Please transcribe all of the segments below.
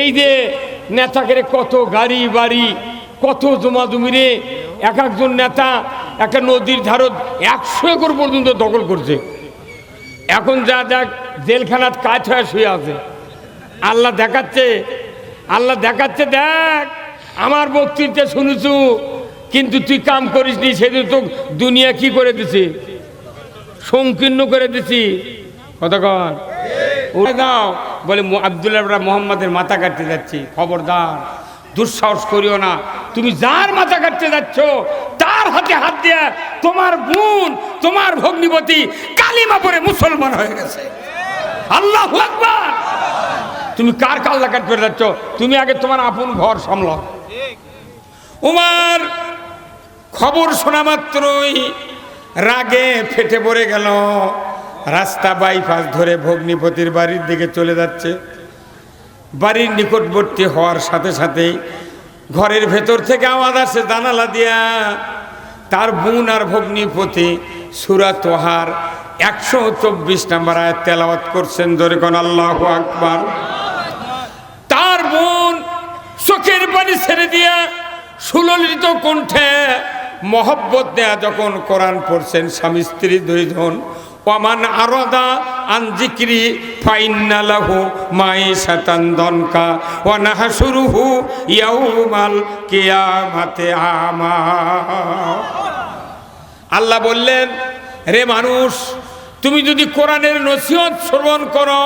এই যে নেতাকে কত গাড়ি বাড়ি কত জমা জমিরে এক একজন নেতা একটা নদীর ধারত 100 একর পর্যন্ত দখল করছে। এখন যা দেখ জেলখানাত কাজ হয়ে শুয়ে আছে। আল্লাহ দেখাচ্ছে দেখ আমার বক্তৃতা শুনেছু, কিন্তু তুই কাম করিস নি, সেদিন তো দুনিয়া কি করে দিছি, সংকীর্ণ করে দিছি। কতক্ষণ ওরে দাও বলে আব্দুল্লাহ মোহাম্মদের মাথা কাটতে যাচ্ছি, খবরদার দুঃসাহস করিও না। তুমি যার মাথা কাটতে যাচ্ছ তার হাতে হাত দিয়ে তোমার বোন তোমার ভগ্নিপতি কালিমা পড়ে মুসলমান হয়ে গেছে। আল্লাহু আকবার। তুমি কার কাল্লা কাটতে যাচ্ছ? তুমি আগে তোমার আপন ঘর সামলাও। উমার খবর শোনা মাত্রই রাগে ফেটে পড়ে গেল। রাস্তা বাইপাস ধরে ভগ্নিপতির বাড়ির দিকে চলে যাচ্ছে। বাড়ির নিকটবর্তী হওয়ার সাথে সাথেই ঘরের ভেতর থেকে আওয়াজ আসে জানালা দিয়া। তার বোন আর ভগ্নিপতি সূরা তোহার 124 নম্বর আয়াত তেলাওয়াত করছেন। জোরে কোন আল্লাহু আকবার। তার বোন চোখের পানি ছেড়ে দিয়া সুললিত কণ্ঠে মহব্বত দেয়া যখন কোরআন পড়ছেন, স্বামী স্ত্রী দুইজন, ওয়ামান আরাদা আন যিকরি ফাইন্না লাহু মাইশাতান দনকা ওয়া নাহশুরুহু ইয়াউমাল কিয়ামাতি আমা। আল্লাহ বললেন, রে মানুষ, তুমি যদি কোরআনের নসিহত শ্রবণ করো,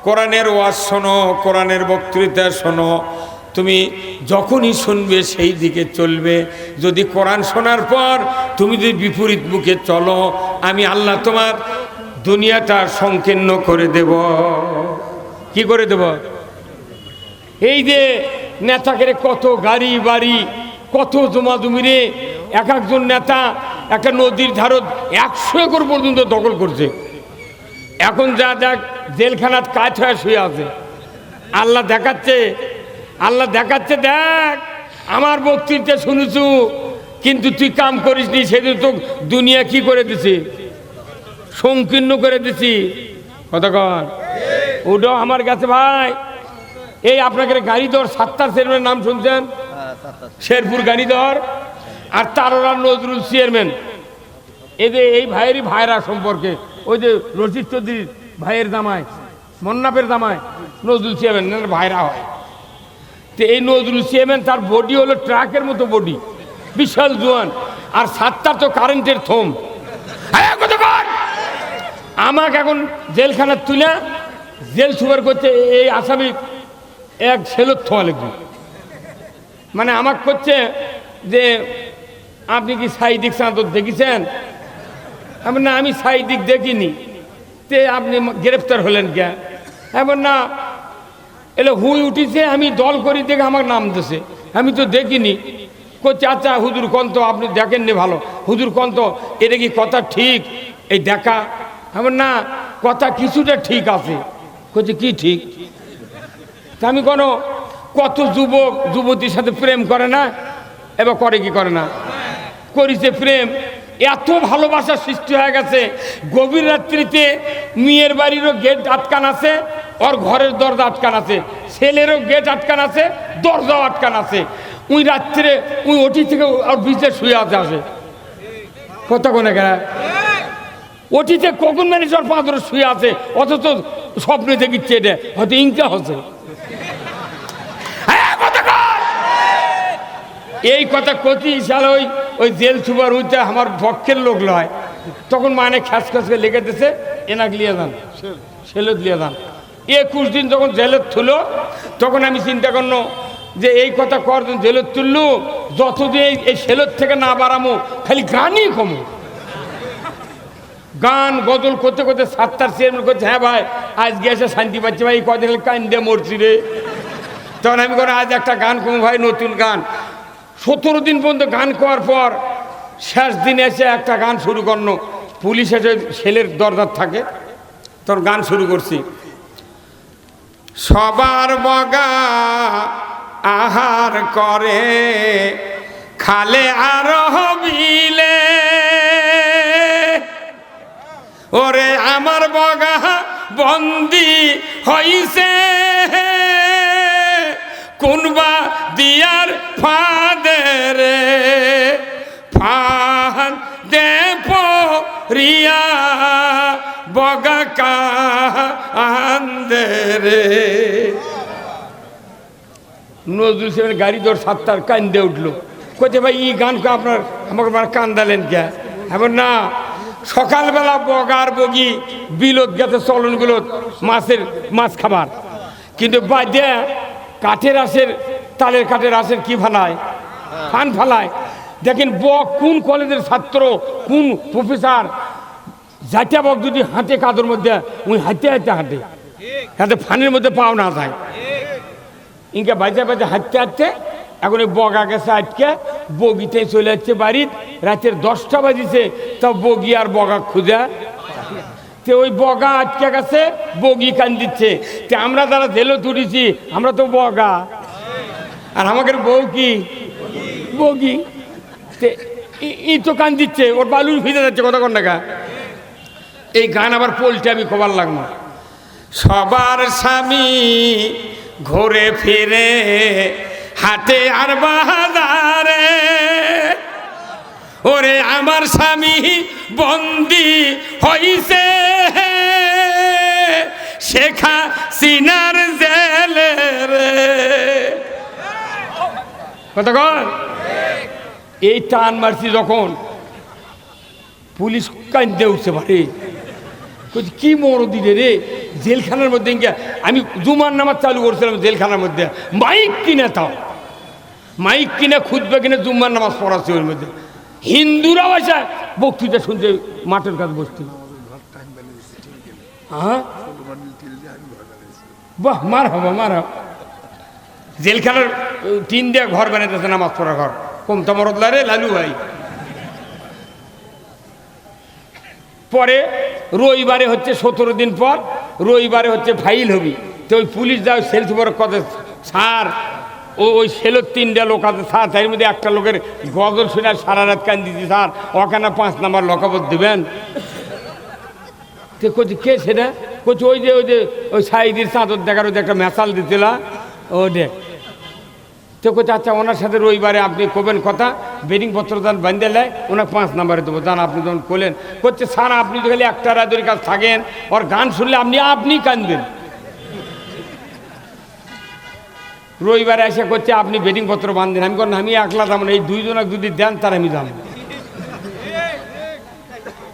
কোরআনের ওয়াজ শোনো, কোরআনের বক্তৃতা শোনো, তুমি যখনই শুনবে সেই দিকে চলবে। যদি কোরআন শোনার পর তুমি যদি বিপরীত মুখে চলো, আমি আল্লাহ তোমার দুনিয়াটা সংকীর্ণ করে দেব। কি করে দেব? এই যে নেতাকে কত গাড়ি বাড়ি কত জমা জমিরে এক একজন নেতা একটা নদীর ধারত 100 একর পর্যন্ত দখল করছে। এখন যা দেখ জেলখানাত কাজ হয়ে শুয়ে আছে। আল্লাহ দেখাচ্ছে দেখ আমার বক্তৃতা শুনেছু, কিন্তু তুই কাম করিস নি, সেদিন তো দুনিয়া কি করে দিছি, সংকীর্ণ করে দিছি। কতক্ষণ ওটাও আমার কাছে ভাই। এই আপনাকে গাড়ি দর সাত্তার চেয়ারম্যানের নাম শুনছেন? শেরপুর গাড়ি দর আর তাররা নজরুল চেয়ারম্যান। এই ভাইয়েরই ভাইরা সম্পর্কে ওই যে রশিদ চৌধুরীর ভাইয়ের জামাই, মন্নাফের জামাই নজরুল চেয়ারম্যান ভাইরা হয়। তো এই নজরুল চেয়ারম্যান তার বডি হলো ট্রাকের মতো বডি, বিশাল জোয়ান, আর সাত্তার তো কারেন্টের থম। আমাকে এখন জেলখানা তুলে জেল সুপার করছে এই আসামি এক ছেলের থোয়া লিখবে। মানে আমাকে করছে যে আপনি কি সাইদিক চাঁদর দেখেছেন? আমি না, আমি সাইদিক দেখিনি। তে আপনি গ্রেপ্তার হলেন কে? এমন না, এলে হুই উঠিছে, আমি দল করি দেখে আমার নাম দিছে, আমি তো দেখিনি। করছে আচ্ছা হুজুর কন্ত আপনি দেখেননি, ভালো হুজুর কন্ত এটা কি কথা ঠিক? এই দেখা এমন না, কথা কিছুটা ঠিক আছে। করছে কি ঠিক? আমি কত যুবক যুবতীর সাথে প্রেম করে না, এবার করে কি করে না, করিছে প্রেম। এত ভালোবাসার সৃষ্টি হয়ে গেছে, গভীর রাত্রিতে মেয়ের বাড়িরও গেট আটকান আছে, ওর ঘরের দরজা আটকান আছে, ছেলেরও গেট আটকান আছে, দরজাও আটকান আছে। ওই রাত্রে ওই ওটি থেকে ওর বিচে শুয়ে আছে কথা কোনে কেন ওটিতে কখন ম্যানেজার পাঁচরে শুয়ে আছে, অথচ স্বপ্নে দেখিচ্ছে এটা হয়তো ইনকা হচ্ছে। এই কথা কচি সাল ওই জেল সুপার উঠতে আমার পক্ষের লোক লয়, তখন মানে খ্যাস খ্যাসকে লেগে দিছে, এনাক লিয়ে যান, সেলত লিয়ে যান। 21 দিন যখন জেলত তুলো, তখন আমি চিন্তা করলো যে এই কথা করদিন জেলত তুললু, যতদিন এই সেলত থেকে না বাড়ামো খালি গানই কমো। গান গজল করতে করতে সাত্তার চেয়ারম্যান করছে, হ্যাঁ ভাই আজ গেছে শান্তি পাচ্ছি ভাই, কদিন কান্দে মরছি রে। তখন আমি করে আজ একটা গান কমো ভাই, নতুন গান। 17 দিন পর্যন্ত গান করার পর শেষ দিন এসে একটা গান শুরু করলো। পুলিশ এসে সেলের দরজার থাকে, তখন গান শুরু করছি। সবার বগা আহার করে খালে আর হবিলে, ওরে আমার বগা বন্দি হইছে রিয়া বগা কান্দে রে। নজরুল সাহেবের গাড়ি ধর 7টার কান্দে উঠলো, কোথায় ভাই এই গান আপনার আমাকে কান্দালেন কে? এমন না, সকালবেলা বগার বগি বিলত গেছে চলনগুলো মাছ খাবার, কিন্তু বাদে কাঠের আঁশের তালের কাঠের আঁশের কি ফালায়, ফান ফালায়। দেখেন বক কোন কলেজের ছাত্র, কোন প্রফেসর, যাইতে বক যদি হাঁটে কাদর মধ্যে ওই হাঁটতে হাঁটতে হাঁটে, যাতে ফানের মধ্যে পাও না যায়। ইনকে বাজে বাজে হাঁটতে হাঁটতে এখন ওই বগা গেছে আজকে, বগিতে চলে যাচ্ছে বাড়ির। রাতের 10টা বাজিছে, তা বগি আর বগা খুঁজে তে ওই বগা আটকে গেছে, বগি কান দিচ্ছে। তে আমরা যারা জেলে তুলেছি আমরা তো বগা, আর আমাদের বউ কি বগি। ই তো কান দিচ্ছে, ওর বালুর ভিজে যাচ্ছে কতক্ষণ টাকা। এই গান আবার পল্টে আমি কবার লাগবো। সবার স্বামী ঘুরে ফিরে হাটে আর বাজারে, ওরে আমার স্বামী বন্দি হইছে শেখ হাসিনার জেলে রে। কতক্ষণ এই টান মারছি যখন পুলিশ কান্দে উঠছে, ভারে কি মরো দিলে রে জেলখানার মধ্যে। আমি জুমার নামাজ চালু করছিলাম জেলখানার মধ্যে, মাইক কিনে তাও মাইক কিনে খুঁজবে কিনে জুম্মার নামাজ পড়াচ্ছে ওর মধ্যে। হিন্দুরাও আসে বক্তৃতা শুনতে মাঠের কাছে বসতে। হ্যাঁ বাহ, মার হবা মার। জেলখানার টিন দিয়ে ঘর বানাইতেছে, নামাজ পড়া ঘর, কমতা মরদলা রে লালু ভাই। পরে রবিবারে হচ্ছে 17 দিন পর রবিবারে হচ্ছে ফাইল হবি। তো ওই পুলিশ যাও সেল সুপার কথা স্যার ওই সেলোর 3টা লোক আছে স্যার, তার মধ্যে একটা লোকের গজল শুনে সারা রাত কান দিচ্ছি স্যার, ওখানে 5 নাম্বার লকাবত দেবেন। তো কচি কে সেটা? কচি ওই যে ওই সাইদির চাঁদর দেখার ওই যে একটা মেশাল দিছিল ও দেখ। তো কচি আচ্ছা ওনার সাথে রবিবারে আপনি কবেন কথা, বেডিং পত্র দান বান্ধে নেয়, ওনাকে 5 নাম্বারে দেবো জান। আপনি যখন করলেন করছে স্যার আপনি তো খালি একটা রাতের কাজ থাকেন, ওর গান শুনলে আপনি কাঁদবেন। রবিবারে এসে করছে আপনি বেডিং পত্র বান্ধেন। আমি করেন আমি একলা যাবো না, এই 2 জনক যদি দেন তার আমি যাবো।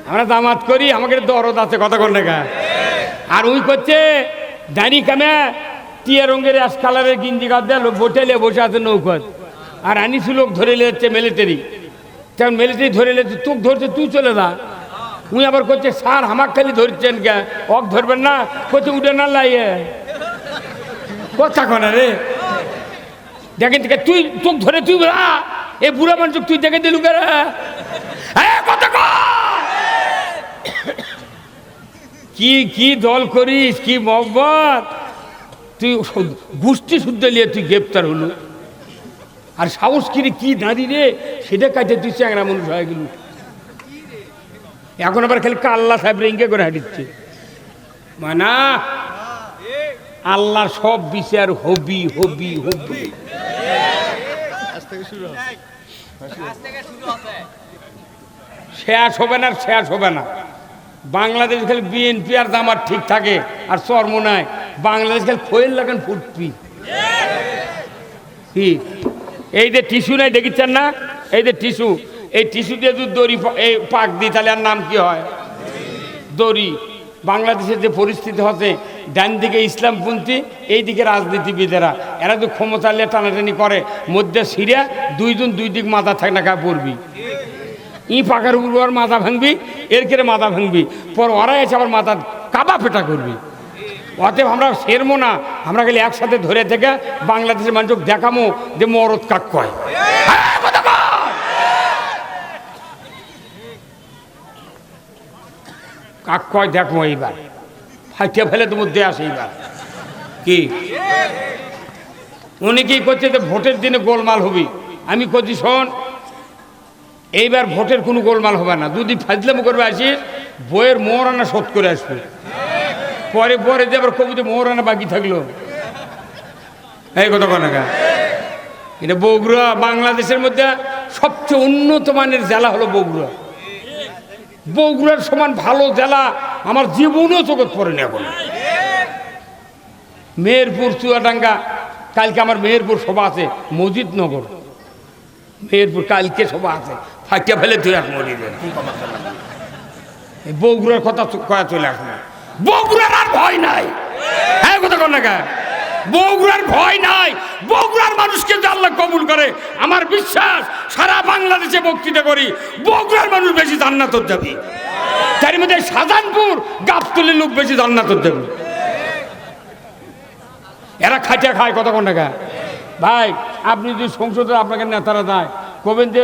আমরা দামাত করি, আমাকে দরদ আছে কথা কোন টাকা। আর ওই করছে দাঁড়ি কামে টিয়া রঙের অ্যাশ কালারের গিঞ্জি গাছ দেয়, বোটেলে বসে আছে নৌকত। আর আনিসু লোক ধরে লেছে মিলিটারি, তখন মিলিটারি ধরে লেছে, তোকে ধরছে তুই চলে যা। উনি আবার করছে স্যার আমাকে খালি ধরছেন কে, অক ধরবেন না, করছে উঠে না লাইয়ে কথা কনা রে। দেখেন তুই তোকে ধরে তুই এ বুড়া মানুষ তুই দেখে দিলু কে কথা কি দল করিস, কি মহব্বত, তুই গোষ্ঠী শুদ্ধ নিয়ে তুই গ্রেপ্তার হলো। আর সাহস কিনে কি দাঁড়ি রে, সেটা কাটে তুই চ্যাংরা মানুষ হয়ে গেল। এখন আবার খালি আল্লাহ সাহেব রেঙ্গে করে হাঁটিচ্ছে। মানা আল্লাহর সব বিচার হবি হবি হবি। শেষ হবে না, শেষ হবে না। বাংলাদেশ খালি বিএনপি আর জামাত ঠিক থাকে আর চর্ম নাই। বাংলাদেশ খালি ফয়েল লাগান ফুটপি। কি এই যে টিস্যু নাই দেখিচ্ছেন না, এই যে টিস্যু, এই টিস্যু দিয়ে যদি দড়ি এই পাক দিই তাহলে আর নাম কি হয়? দড়ি। বাংলাদেশের যে পরিস্থিতি হচ্ছে, ডান দিকে ইসলামপন্থী, এই দিকে রাজনীতিবিদেরা, এরা তো ক্ষমতা নিয়ে টানাটানি করে, মধ্যে সিরিয়া 2 জন 2 দিক মাথা থাকে না, পড়বি ই পাকার উপর আর মাথা ভাঙবি, এর কেড়ে মাথা ভাঙবি, পর ওরা এসে আবার মাথা কাবা পেটা করবি। অতএব আমরা সেরমো না, আমরা খালি একসাথে ধরে থেকে বাংলাদেশের মানুষকে দেখামো যে মরদ কাক কয়। কাক কয় দেখবো এইবার, ফাইটে ফেলে তো মধ্যে আসে এইবার। কি উনি কি করছে যে ভোটের দিনে গোলমাল হবি? আমি করছি শোন, এইবার ভোটের কোনো গোলমাল হবে না। যদি ফাজলামো করবে আসিস, বইয়ের মোহরানা শোধ করে আসবে। পরে পরে যে আবার কবিতে মোহরানা বাকি থাকলো, এই কথা কনাকা। এটা বগুড়া বাংলাদেশের মধ্যে সবচেয়ে উন্নত মানের জেলা হলো বগুড়া। বগুড়ার সমান ভালো জেলা আমার জীবনেও চোখে পড়ে না এখন। মেহেরপুর, চুয়াডাঙ্গা, কালকে আমার মেহেরপুর সভা আছে, মজিদনগর মেহেরপুর, কালকে সভা আছে, ফাঁকিয়া ফেলে তুই এক মরি দেন। বগুড়ার কথা কয়া চলে আসবে, বগুড়ার আর ভয় নাই। হ্যাঁ, কথা কর না, বগুড়ার ভয় নাই। বগুড়ার মানুষকে যে আল্লাহ কবুল করে, আমার বিশ্বাস সারা বাংলাদেশে বক্তৃতা করি, বগুড়ার মানুষ বেশি জান্নাত যাবে। তার মধ্যে শাহজাহানপুর, গাবতলীর লোক বেশি জান্নাত যাবে। এরা খাইটা খায়, কথা কন না ভাই। আপনি যদি সংসদে আপনাকে নেতারা দেয়, কবেন যে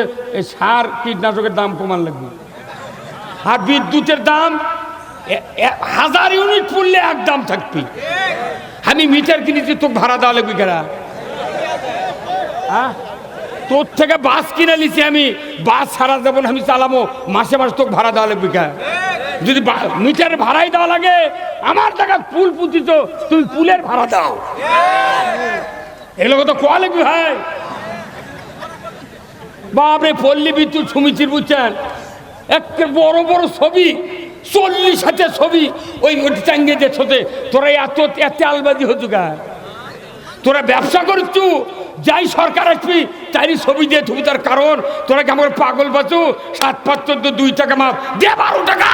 সার কীটনাশকের দাম কমান লাগবে, আর বিদ্যুতের দাম 1000 ইউনিট পড়লে এক দাম থাকবি। আমি মিটার কিনেছি, তোকে ভাড়া দেওয়া লাগবে কেনা? হ্যাঁ, তোর থেকে বাস কিনে নিছি আমি, বাস সারা যাবো আমি চালাবো, মাসে মাসে তোকে ভাড়া দেওয়া লাগবে কেন? যদি মিটার ভাড়াই দেওয়া লাগে, আমার টাকা পুল পুঁতিত, তুমি পুলের ভাড়া দাও। এগুলো তো কোয়া লাগবে ভাই। বাপরে, পল্লী বিদ্যুৎ সমিতির বুঝছেন, একটা বড় বড় ছবি, 40 হাজার ছবি ওই টাঙ্গে দেখছোতে। তোরা এত আলবাজি হচ্ছু গা, তোরা ব্যবসা করছু, যাই সরকার আসবি তাই ছবি দিয়ে তুমি। তার কারণ তোরা কেমন পাগল বাঁচু, 7-5 2 টাকা মাপ দে, 12 টাকা।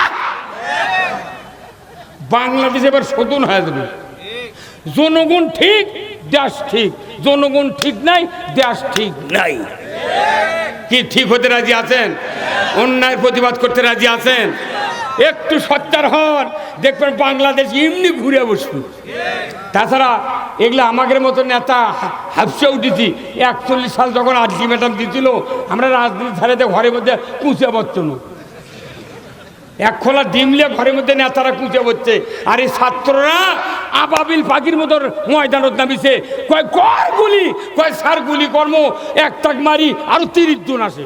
বাংলাদেশ এবার শোধন হয়ে যাবে। জনগণ ঠিক, দেশ ঠিক। জনগণ ঠিক নাই, দেশ ঠিক নাই। কি ঠিক হতে রাজি আছেন? অন্যায় প্রতিবাদ করতে রাজি আছেন? একটু সচ্চার হন, দেখবেন বাংলাদেশ এমনি ঘুরে বসবে। তাছাড়া এগুলো আমাদের মতো নেতা হাফসে উঠেছি। 41 সাল যখন আলটিমেটাম দিয়েছিল, আমরা রাজনীতি ছাড়াতে ঘরের মধ্যে কুঁচে বসছ না, এক খোলা ডিমলে ঘরের মধ্যে নেতারা কুঁচে বসছে। আর এই ছাত্ররা আবাবিল পাখির মতো ময়দানত নামিছে, কয় কর গুলি, কয় সার গুলি কর্ম, এক টাক মারি আরো 30 জন আসে।